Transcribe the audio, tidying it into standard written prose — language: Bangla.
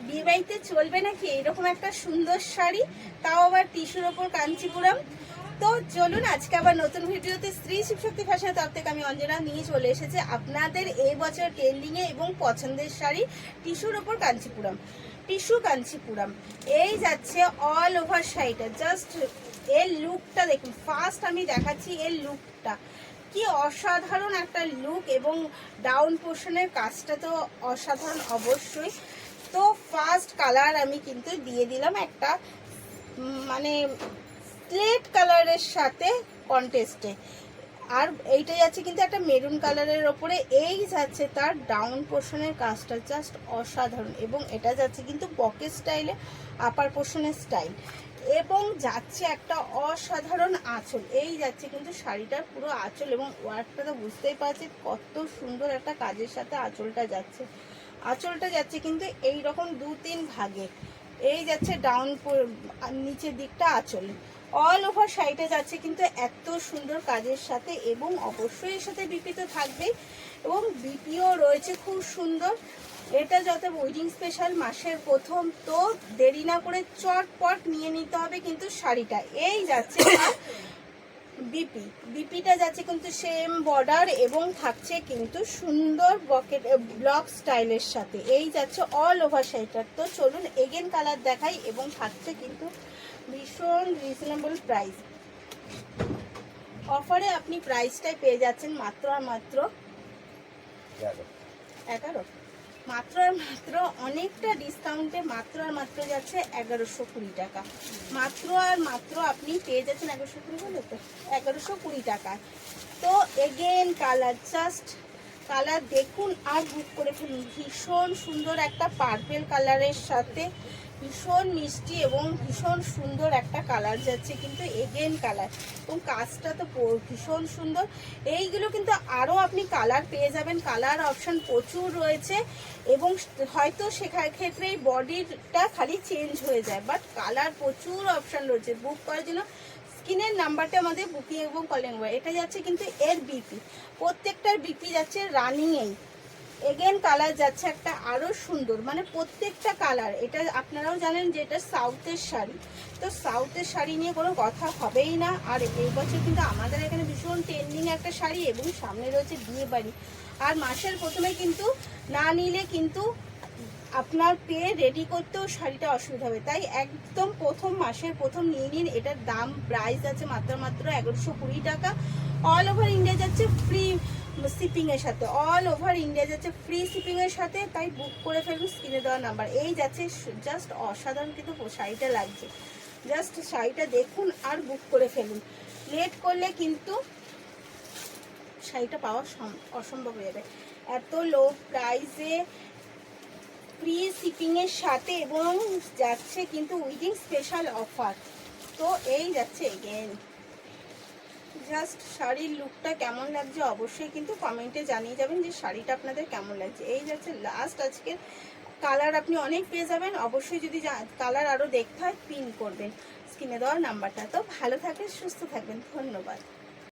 বিয়ে বাড়িতে চলবে নাকি এরকম একটা সুন্দর শাড়ি, তাও আবার টিস্যুর ওপর কাঞ্চিপুরম। তো চলুন আজকে আবার নতুন ভিডিওতে স্ত্রী শিবশক্তি ফ্যাশনের তরফ থেকে আমি অঞ্জনা নিয়ে চলে এসেছি আপনাদের এই বছর ট্রেন্ডিংয়ে এবং পছন্দের শাড়ি টিস্যুর ওপর কাঞ্চিপুরম। টিস্যু কাঞ্চিপুরম এই যাচ্ছে অল ওভার শাড়িটা। জাস্ট এর লুকটা দেখুন, ফার্স্ট আমি দেখাচ্ছি এর লুকটা কি অসাধারণ একটা লুক, এবং ডাউন পোর্শনের কাজটা তো অসাধারণ অবশ্যই। তো ফার্স্ট কালার আমি কিন্তু দিয়ে দিলাম একটা মানে স্লেট কালারের সাথে কন্টেস্টে, আর এইটা যাচ্ছে কিন্তু একটা মেরুন কালারের ওপরে। এই যাচ্ছে তার ডাউন পোর্শনের কাজটা জাস্ট অসাধারণ, এবং এটা যাচ্ছে কিন্তু বকেট স্টাইলে আপার পোর্শনের স্টাইল, এবং যাচ্ছে একটা অসাধারণ আঁচল। এই যাচ্ছে কিন্তু শাড়িটার পুরো আঁচল, এবং ওয়ার্কটা তো বুঝতেই পারছি কত সুন্দর একটা কাজের সাথে আঁচলটা যাচ্ছে। আঁচলটা যাচ্ছে কিন্তু এই রকম 2-3 ভাগে। এই যাচ্ছে ডাউন নিচের দিকটা আঁচল, অল ওভার শাড়িটা যাচ্ছে কিন্তু এত সুন্দর কাজের সাথে, এবং অবশ্যই এর সাথে বিপি তো থাকবেই, এবং বিপিও রয়েছে খুব সুন্দর। এটা যত ওয়েডিং স্পেশাল মাসের প্রথম, তো দেরি না করে চটপট নিয়ে নিতে হবে কিন্তু শাড়িটা। এই যাচ্ছে বিপিটা যাচ্ছে কিন্তু সেম বর্ডার, এবং থাকছে কিন্তু সুন্দর বকেট ব্লক স্টাইলের সাথে। এই যাচ্ছে অল ওভার শাড়িটা। তো চলুন এগেন কালার দেখাই, এবং থাকছে কিন্তু ভীষণ রিজনেবল প্রাইস। অফারে আপনি প্রাইসটাই পেয়ে যাচ্ছেন মাত্র আর মাত্র 11, মাত্র আর মাত্র অনেকটা ডিসকাউন্টে মাত্র আর মাত্র যাচ্ছে 1120 টাকা। মাত্র আর মাত্র আপনি পেয়ে যাচ্ছেন 1120, বলে তো 1120 টাকায়। তো এগেন কালার, জাস্ট কালার দেখুন আর বুক করে ফেলুন। ভীষণ সুন্দর একটা পার্পেল কালারের সাথে ভীষণ মিষ্টি এবং ভীষণ সুন্দর একটা কালার যাচ্ছে কিন্তু এগেন কালার, এবং কাজটা তো ভীষণ সুন্দর। এইগুলো কিন্তু আরও আপনি কালার পেয়ে যাবেন, কালার অপশান প্রচুর রয়েছে, এবং হয়তো সেখানে ক্ষেত্রেই বডিটা খালি চেঞ্জ হয়ে যায়, বাট কালার প্রচুর অপশান রয়েছে। বুক করার জন্য স্ক্রিনের নাম্বারটা আমাদের বুকিং এবং কলিং নাম্বার। এটা যাচ্ছে কিন্তু এর বিপি, প্রত্যেকটার বিপি যাচ্ছে রানিংয়েই। এগেন কালার যাচ্ছে একটা আরও সুন্দর, মানে প্রত্যেকটা কালার। এটা আপনারাও জানেন যে এটা সাউথের শাড়ি, তো সাউথের শাড়ি নিয়ে কোনো কথা হবেই না। আর এই বছর কিন্তু আমাদের এখানে ভীষণ ট্রেন্ডিং একটা শাড়ি, এবং সামনে রয়েছে বিয়ে বাড়ি, আর মাসের প্রথমে কিন্তু না নিলে কিন্তু আপনার পেয়ে রেডি করতেও শাড়িটা অসুবিধা হবে, তাই একদম প্রথম মাসের প্রথম নিয়ে নিন। এটার দাম প্রাইস আছে মাত্র 1120 টাকা। অল ওভার ইন্ডিয়া যাচ্ছে ফ্রি শিপিংয়ের সাথে, অল ওভার ইন্ডিয়া যাচ্ছে ফ্রি শিপিংয়ের সাথে, তাই বুক করে ফেলুন স্ক্রিনে দেওয়ার নাম্বার। এই যাচ্ছে জাস্ট অসাধারণ কিন্তু শাড়িটা লাগছে, জাস্ট শাড়িটা দেখুন আর বুক করে ফেলুন। লেট করলে কিন্তু শাড়িটা পাওয়া অসম্ভব হয়ে যাবে। এত লো প্রাইসে ফ্রি শিপিংয়ের সাথে, এবং যাচ্ছে কিন্তু উইডিং স্পেশাল অফার। তো এই যাচ্ছে এগেন, জাস্ট শাড়ির লুকটা কেমন লাগছে অবশ্যই কিন্তু কমেন্টে জানিয়ে যাবেন যে শাড়িটা আপনাদের কেমন লাগছে। এই যাচ্ছে লাস্ট আজকের কালার, আপনি অনেক পেয়ে যাবেন। অবশ্যই যদি কালার আরও দেখতে হয় পিন করবেন স্ক্রিনে দেওয়ার নাম্বারটা। তো ভালো থাকবেন, সুস্থ থাকবেন, ধন্যবাদ।